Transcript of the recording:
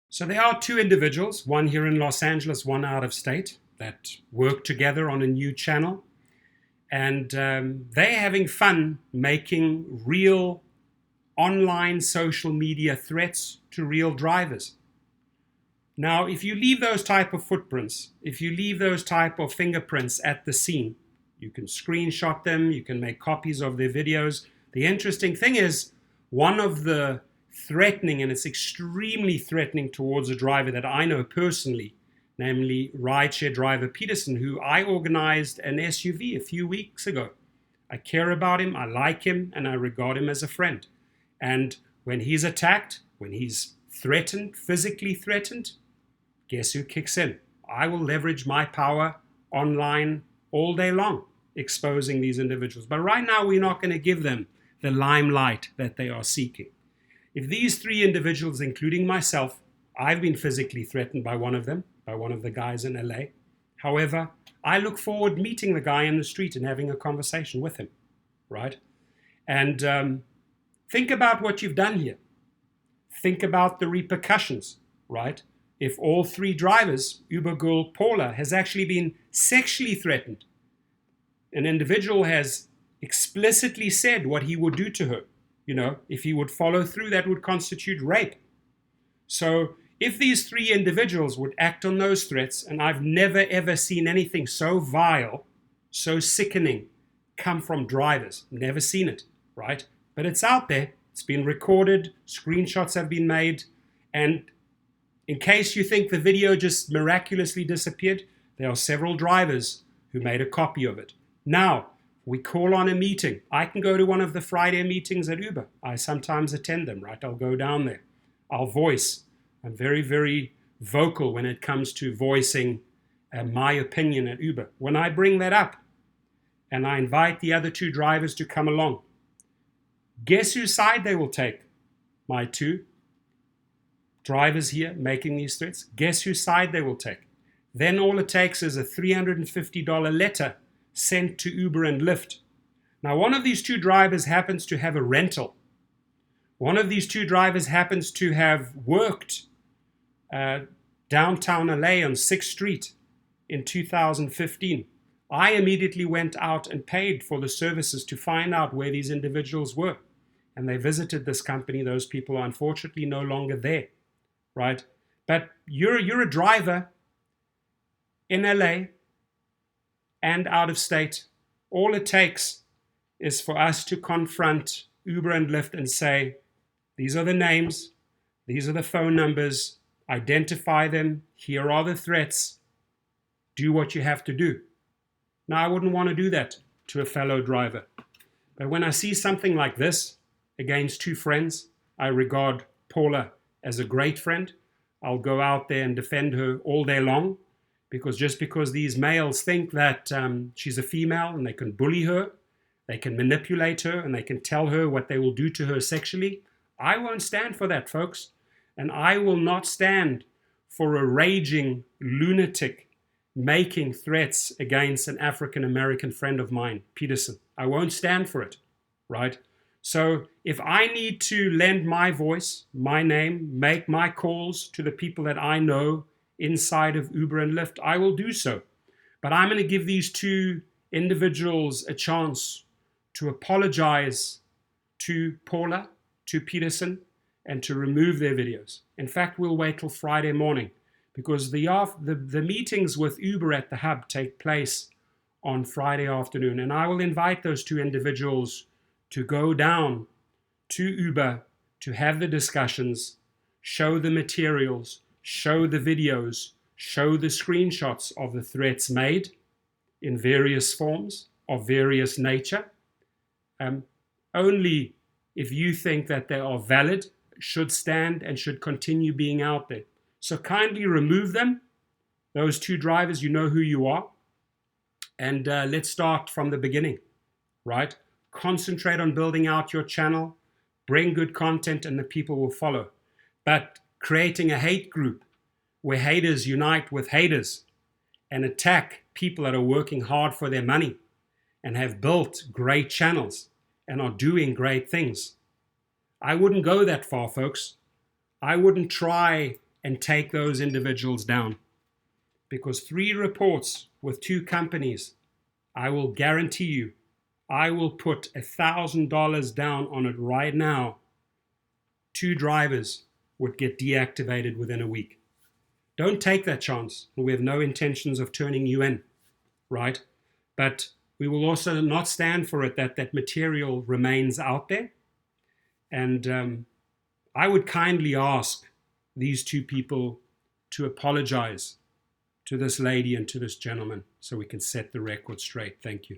So there are two individuals, one here in Los Angeles, one out of state, that work together on a new channel. And they're having fun making real online social media threats to real drivers. Now, if you leave those type of footprints, if you leave those type of fingerprints at the scene, you can screenshot them, you can make copies of their videos. The interesting thing is, one of the threatening, and it's extremely threatening towards a driver that I know personally, namely rideshare driver Peterson, who I organized an SUV a few weeks ago. I care about him, I like him, and I regard him as a friend. And when he's attacked, when he's threatened, physically threatened, guess who kicks in? I will leverage my power online all day long, exposing these individuals. But right now, we're not going to give them the limelight that they are seeking. If these three individuals, including myself, I've been physically threatened by one of them, by one of the guys in LA. However, I look forward meeting the guy in the street and having a conversation with him, right? And think about what you've done here. Think about the repercussions, right? If all three drivers, Uber girl Paula, has actually been sexually threatened, an individual has explicitly said what he would do to her. You know, if he would follow through, that would constitute rape. So if these three individuals would act on those threats, and I've never ever seen anything so vile, so sickening come from drivers, never seen it, right? But it's out there, it's been recorded, screenshots have been made, and in case you think the video just miraculously disappeared, there are several drivers who made a copy of it. Now, we call on a meeting. I can go to one of the Friday meetings at Uber. I sometimes attend them, right? I'll go down there. I'll voice. I'm very, very vocal when it comes to voicing my opinion at Uber. When I bring that up and I invite the other two drivers to come along, guess whose side they will take? My two drivers here making these threats. Guess whose side they will take? Then all it takes is a $350 letter sent to Uber and Lyft. Now, one of these two drivers happens to have a rental. One of these two drivers happens to have worked downtown LA on 6th Street in 2015. I immediately went out and paid for the services to find out where these individuals were. And they visited this company. Those people are unfortunately no longer there, right? But you're a driver in LA and out of state. All it takes is for us to confront Uber and Lyft and say, these are the names, these are the phone numbers, identify them, here are the threats, do what you have to do. Now, I wouldn't want to do that to a fellow driver. But when I see something like this against two friends, I regard Paula as a great friend. I'll go out there and defend her all day long. Because just because these males think that she's a female and they can bully her, they can manipulate her, and they can tell her what they will do to her sexually, I won't stand for that, folks. And I will not stand for a raging lunatic making threats against an African-American friend of mine, Peterson. I won't stand for it, right? So if I need to lend my voice, my name, make my calls to the people that I know inside of Uber and Lyft, I will do so. But I'm going to give these two individuals a chance to apologize to Paula, to Peterson, and to remove their videos. In fact, we'll wait till Friday morning because the meetings with Uber at the hub take place on Friday afternoon. And I will invite those two individuals to go down to Uber to have the discussions, show the materials, show the videos, show the screenshots of the threats made in various forms of various nature. Only if you think that they are valid, should stand and should continue being out there. So kindly remove them. Those two drivers, you know who you are. And let's start from the beginning, right? Concentrate on building out your channel, bring good content, and the people will follow. But creating a hate group where haters unite with haters and attack people that are working hard for their money and have built great channels and are doing great things. I wouldn't go that far, folks. I wouldn't try and take those individuals down. Because 3 reports with 2 companies, I will guarantee you, I will put $1,000 down on it right now. 2 drivers would get deactivated within a week. Don't take that chance. We have no intentions of turning you in, right? But we will also not stand for it that material remains out there. And I would kindly ask these 2 people to apologize to this lady and to this gentleman so we can set the record straight. Thank you.